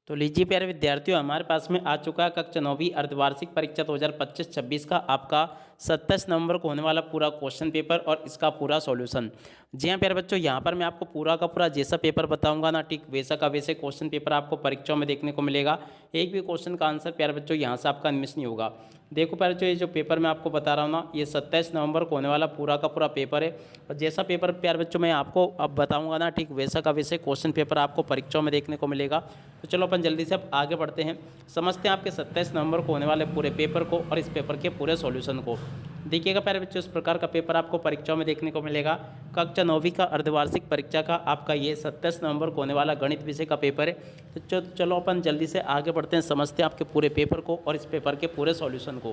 तो लीजिए प्यारे विद्यार्थियों, हमारे पास में आ चुका है कक्षा 9वीं अर्धवार्षिक परीक्षा 2025-26 का आपका 27 नवंबर को होने वाला पूरा क्वेश्चन पेपर और इसका पूरा सॉल्यूशन। जी हाँ प्यारे बच्चों, यहाँ पर मैं आपको पूरा का पूरा जैसा पेपर बताऊंगा ना, ठीक वैसा का वैसे क्वेश्चन पेपर आपको परीक्षाओं में देखने को मिलेगा। एक भी क्वेश्चन का आंसर प्यारे बच्चों यहाँ से आपका मिस नहीं होगा। देखो प्यारे बच्चों, ये जो पेपर मैं आपको बता रहा हूँ ना, ये 27 नवंबर को होने वाला पूरा का पूरा पेपर है। और जैसा पेपर प्यारे बच्चों मैं आपको अब बताऊंगा ना, ठीक वैसा का वैसे क्वेश्चन पेपर आपको परीक्षाओं में देखने को मिलेगा। तो चलो अपन जल्दी से अब आगे बढ़ते हैं, समझते हैं आपके 27 नवंबर को होने वाले पूरे पेपर को और इस पेपर के पूरे सॉल्यूशन को। देखिएगा प्यारे बच्चों, इस प्रकार का पेपर आपको परीक्षाओं में देखने को मिलेगा। कक्षा 9वीं का अर्धवार्षिक परीक्षा का आपका ये 27 नवंबर को होने वाला गणित विषय का पेपर है। तो चलो अपन जल्दी से आगे बढ़ते हैं, समझते हैं आपके पूरे पेपर को और इस पेपर के पूरे सॉल्यूशन को।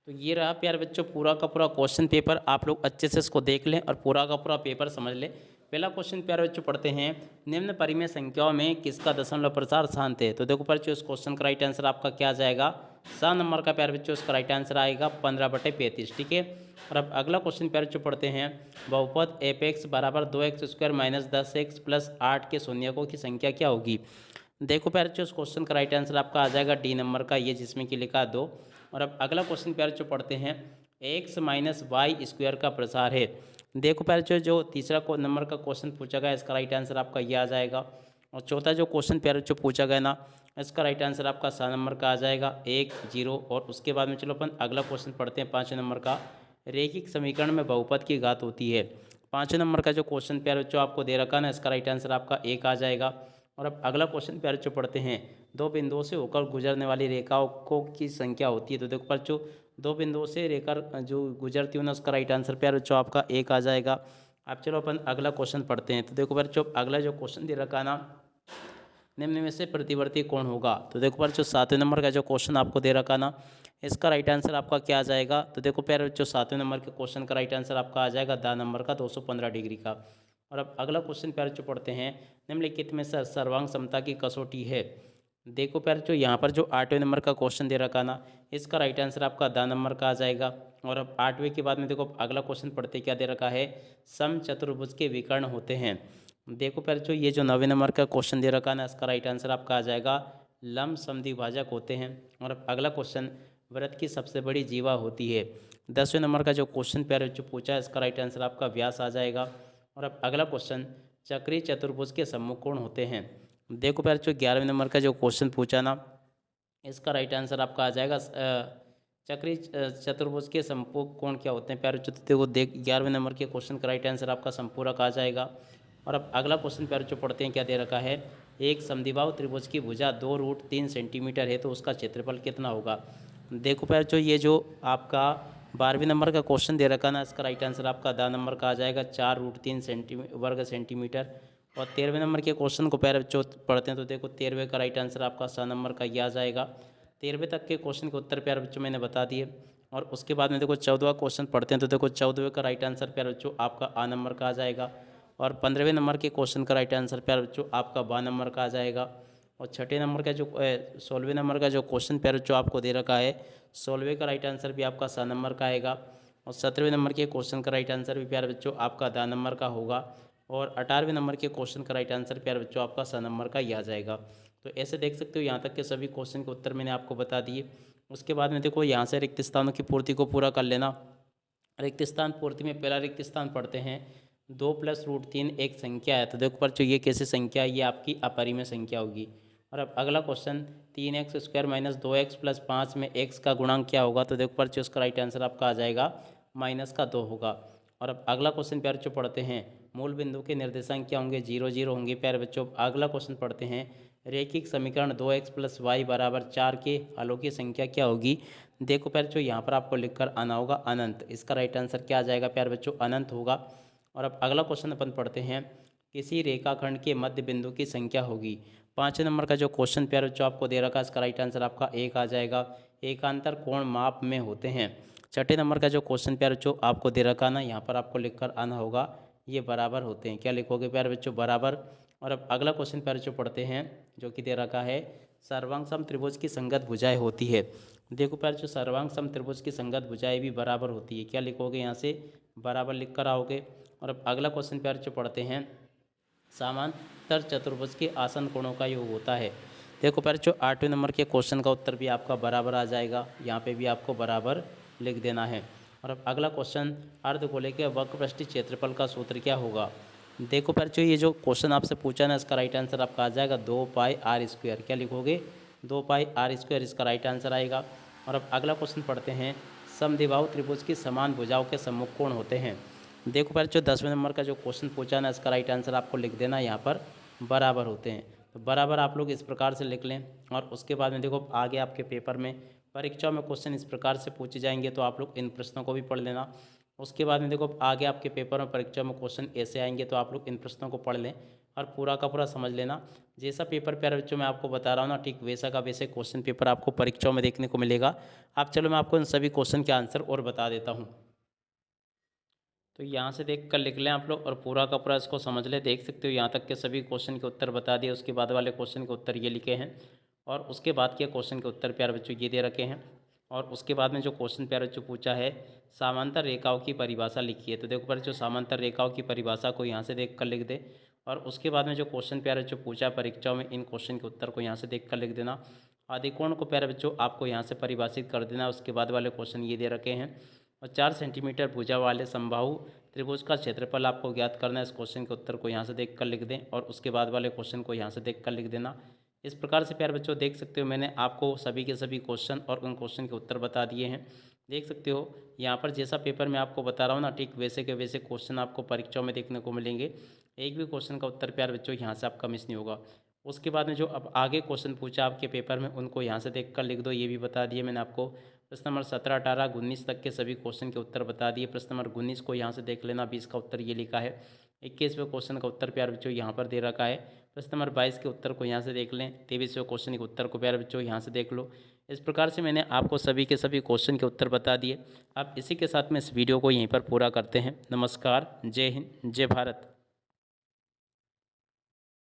तो ये रहा प्यारे बच्चों पूरा का पूरा क्वेश्चन पेपर, आप लोग अच्छे से इसको देख लें और पूरा का पूरा पेपर समझ लें। पहला क्वेश्चन प्यारे बच्चों पढ़ते हैं, निम्न परिमेय संख्याओं में किसका दशमलव प्रसार शांत है। तो देखो बच्चों, इस क्वेश्चन का राइट आंसर आपका क्या आ जाएगा, 7 नंबर का प्यारे बच्चों इसका राइट आंसर आएगा 15/35। ठीक है। और अब अगला क्वेश्चन प्यारे बच्चों पढ़ते हैं, बहुपद f(x) बराबर 2x² - 10x + 8 के शून्यकों की संख्या क्या होगी। देखो प्यारे बच्चों, इस क्वेश्चन का राइट आंसर आपका आ जाएगा डी नंबर का, ये जिसमें कि लिखा 2। और अब अगला क्वेश्चन प्यारे बच्चों पढ़ते हैं, x - y² का प्रसार है। देखो प्यारे बच्चों, जो तीसरा नंबर का क्वेश्चन पूछा गया इसका राइट आंसर आपका ये आ जाएगा। और चौथा जो क्वेश्चन प्यारे बच्चों पूछा गया ना, इसका राइट आंसर आपका 7 नंबर का आ जाएगा 1 0। और उसके बाद में चलो अपन अगला क्वेश्चन पढ़ते हैं 5 नंबर का, रैखिक समीकरण में बहुपद की घात होती है। 5 नंबर का जो क्वेश्चन प्यारे बच्चों आपको दे रखा ना, इसका राइट आंसर आपका 1 आ जाएगा। और अब अगला क्वेश्चन प्यारे बच्चों पढ़ते हैं, दो बिंदुओं से होकर गुजरने वाली रेखाओं को की संख्या होती है। तो देखो बच्चों, दो बिंदुओं से रेखा जो गुजरती है ना, उसका राइट आंसर प्यारे बच्चों आपका 1 आ जाएगा। अब चलो अपन अगला क्वेश्चन पढ़ते हैं। तो देखो बच्चों, अगला जो क्वेश्चन दे रखा ना, निम्न में से प्रतिवर्ती कौन होगा। तो देखो बच्चों, 7वें नंबर का जो क्वेश्चन आपको दे रखा ना, इसका राइट आंसर आपका क्या आ जाएगा। तो देखो प्यारे बच्चों, 7वें नंबर के क्वेश्चन का राइट आंसर आपका आ जाएगा दा नंबर का 215 डिग्री का। और अब अगला क्वेश्चन प्यारे बच्चों पढ़ते हैं, निम्नलिखित में से सर्वांग समता की कसौटी है। देखो प्यारे बच्चों, यहाँ पर जो 8वें नंबर का क्वेश्चन दे रखा ना, इसका राइट आंसर आपका दा नंबर का आ जाएगा। और अब 8वें के बाद में देखो अगला क्वेश्चन पढ़ते क्या दे रखा है, समचतुर्भुज के विकर्ण होते हैं। देखो प्यारे बच्चों, ये जो 9वें नंबर का क्वेश्चन दे रखा है ना, इसका राइट आंसर आपका आ जाएगा लंब समद्विभाजक होते हैं। और अब अगला क्वेश्चन, वृत्त की सबसे बड़ी जीवा होती है। 10वें नंबर का जो क्वेश्चन प्यारे बच्चों पूछा है, इसका राइट आंसर आपका व्यास आ जाएगा। और अब अगला क्वेश्चन, चक्रीय चतुर्भुज के सम्मुख कोण होते हैं। देखो प्यारे बच्चों, 11वें नंबर का जो क्वेश्चन पूछा ना, इसका राइट आंसर आपका आ जाएगा चक्रीय चतुर्भुज के संपूरक कोण क्या होते हैं। प्यारे बच्चों, देखो 11वें नंबर के क्वेश्चन का राइट आंसर आपका संपूरक आ जाएगा। और अब अगला क्वेश्चन प्यारे बच्चों पढ़ते हैं, क्या दे रखा है, एक समद्विबाहु त्रिभुज की भुजा 2√3 सेंटीमीटर है, तो उसका क्षेत्रफल कितना होगा। देखो प्यारे बच्चों, ये जो आपका 12वें नंबर का क्वेश्चन दे रखा ना, इसका राइट आंसर आपका दा नंबर का आ जाएगा 4√3 वर्ग सेंटीमीटर। और 13वें नंबर के क्वेश्चन को प्यारे बच्चों पढ़ते हैं। तो देखो 13वें का राइट आंसर आपका 7 नंबर का ये आ जाएगा। 13वें तक के क्वेश्चन के उत्तर प्यारे बच्चों मैंने बता दिए। और उसके बाद में देखो 14वां क्वेश्चन पढ़ते हैं। तो देखो 14वें का राइट आंसर प्यारे बच्चों आपका आ नंबर का आ जाएगा। और 15वें नंबर के क्वेश्चन का राइट आंसर प्यारे बच्चों आपका बा नंबर का आ जाएगा। और छठे नंबर का जो 16वें नंबर का जो क्वेश्चन प्यारे बच्चों आपको दे रखा है, 16वें का राइट आंसर भी आपका 7 नंबर का आएगा। और 17वें नंबर के क्वेश्चन का राइट आंसर भी प्यारे बच्चों आपका दा नंबर का होगा। और 18वें नंबर के क्वेश्चन का राइट आंसर प्यारे बच्चों आपका 7 नंबर का ही आ जाएगा। तो ऐसे देख सकते हो, यहाँ तक के सभी क्वेश्चन के उत्तर मैंने आपको बता दिए। उसके बाद में देखो यहाँ से रिक्त स्थानों की पूर्ति को पूरा कर लेना। रिक्त स्थान पूर्ति में पहला रिक्त स्थान पढ़ते हैं, 2 + √3 एक संख्या है। तो देखो बच्चों, ये कैसे संख्या है, ये आपकी अपरिमेय संख्या होगी। और अब अगला क्वेश्चन, 3x² - 2x + 5 में x का गुणांक क्या होगा। तो देखो बच्चों, इसका राइट आंसर आपका आ जाएगा -2 होगा। और अब अगला क्वेश्चन प्यारे बच्चों पढ़ते हैं, मूल बिंदु के निर्देशांक क्या होंगे, 0 0 होंगे। प्यारे बच्चों अगला क्वेश्चन पढ़ते हैं, रैखिक समीकरण 2x + y = 4 के हलों की संख्या क्या होगी। देखो प्यारे बच्चों, यहाँ पर आपको लिखकर आना होगा अनंत। इसका राइट आंसर क्या आ जाएगा प्यारे बच्चों, अनंत होगा। और अब अगला क्वेश्चन अपन पढ़ते हैं, किसी रेखाखंड के मध्य बिंदु की संख्या होगी। 5 नंबर का जो क्वेश्चन प्यारे बच्चों आपको दे रखा है, इसका राइट आंसर आपका 1 आ जाएगा। एकांतर कोण माप में होते हैं। छठे नंबर का जो क्वेश्चन प्यारे बच्चों आपको दे रखा ना, यहाँ पर आपको लिखकर आना होगा, ये बराबर होते हैं। क्या लिखोगे प्यारे बच्चों, बराबर। और अब अगला क्वेश्चन प्यारे बच्चों पढ़ते हैं, जो कि दे रखा है, सर्वांग सम त्रिभुज की संगत भुजाएं होती है। देखो प्यारे बच्चों, सर्वांग सम त्रिभुज की संगत भुजाएं भी बराबर होती है। क्या लिखोगे, यहाँ से बराबर लिख कर आओगे। और अब अगला क्वेश्चन प्यारे बच्चों पढ़ते हैं, समांतर चतुर्भुज के आसन कोणों का योग होता है। देखो पर जो 8वें नंबर के क्वेश्चन का उत्तर भी आपका बराबर आ जाएगा, यहाँ पे भी आपको बराबर लिख देना है। और अब अगला क्वेश्चन, अर्धगोले के वक्रपृष्ठीय क्षेत्रफल का सूत्र क्या होगा। देखो पर जो ये जो क्वेश्चन आपसे पूछा ना, इसका राइट आंसर आपका आ जाएगा 2πr²। क्या लिखोगे, 2πr², इसका राइट आंसर आएगा। और अब अगला क्वेश्चन पढ़ते हैं, समद्विबाहु त्रिभुज की समान भुजाओं के सम्मुख कोण होते हैं। देखो पर जो 10वें नंबर का जो क्वेश्चन पूछा ना, इसका राइट आंसर आपको लिख देना यहाँ पर बराबर होते हैं। तो बराबर आप लोग इस प्रकार से लिख लें। और उसके बाद में देखो आगे आपके पेपर में परीक्षाओं में क्वेश्चन इस प्रकार से पूछे जाएंगे, तो आप लोग इन प्रश्नों को भी पढ़ लेना। उसके बाद में देखो आगे आपके पेपर में परीक्षा में क्वेश्चन ऐसे आएंगे, तो आप लोग इन प्रश्नों को पढ़ लें और पूरा का पूरा समझ लेना। जैसा पेपर प्यारे बच्चों मैं आपको बता रहा हूँ ना, ठीक वैसा का वैसे क्वेश्चन पेपर आपको परीक्षाओं में देखने को मिलेगा। आप चलो मैं आपको इन सभी क्वेश्चन के आंसर और बता देता हूँ। तो यहाँ से देख कर लिख लें आप लोग और पूरा का पूरा इसको समझ लें। देख सकते हो यहाँ तक के सभी क्वेश्चन के उत्तर बता दिए, उसके बाद वाले क्वेश्चन के उत्तर ये लिखे हैं और उसके बाद के क्वेश्चन के उत्तर प्यारे बच्चों ये दे रखे हैं। और उसके बाद में जो क्वेश्चन प्यारे बच्चों पूछा है, समांतर रेखाओं की परिभाषा लिखी है। तो देखो प्यारे बच्चों समांतर रेखाओं की परिभाषा को यहाँ से देख कर लिख दे। और उसके बाद में जो क्वेश्चन प्यारे बच्चों पूछा परीक्षाओं में, इन क्वेश्चन के उत्तर को यहाँ से देख कर लिख देना। आदिकोण को प्यारे बच्चों आपको यहाँ से परिभाषित कर देना। उसके बाद वाले क्वेश्चन ये दे रखे हैं। और 4 सेंटीमीटर भुजा वाले समबाहु त्रिभुज का क्षेत्रफल आपको ज्ञात करना है। इस क्वेश्चन के उत्तर को यहाँ से देख कर लिख दें और उसके बाद वाले क्वेश्चन को यहाँ से देख कर लिख देना। इस प्रकार से प्यारे बच्चों देख सकते हो मैंने आपको सभी के सभी क्वेश्चन और उन क्वेश्चन के उत्तर बता दिए हैं। देख सकते हो यहाँ पर जैसा पेपर मैं आपको बता रहा हूँ ना, ठीक वैसे के वैसे क्वेश्चन आपको परीक्षाओं में देखने को मिलेंगे। एक भी क्वेश्चन का उत्तर प्यारे बच्चों यहाँ से आपका मिस नहीं होगा। उसके बाद में जो अब आगे क्वेश्चन पूछा आपके पेपर में, उनको यहाँ से देख कर लिख दो। ये भी बता दिए मैंने आपको। प्रश्न नंबर 17, 18, 19 तक के सभी क्वेश्चन के उत्तर बता दिए। प्रश्न नंबर 19 को यहाँ से देख लेना, 20 का उत्तर ये लिखा है। 21वें क्वेश्चन का उत्तर प्यारे बच्चों यहाँ पर दे रखा है। प्रश्न नंबर 22 के उत्तर को यहाँ से देख लें। 23वें क्वेश्चन के उत्तर को प्यारे बच्चों यहाँ से देख लो। इस प्रकार से मैंने आपको सभी के सभी क्वेश्चन के उत्तर बता दिए। अब इसी के साथ में इस वीडियो को यहीं पर पूरा करते हैं। नमस्कार, जय हिंद, जय भारत।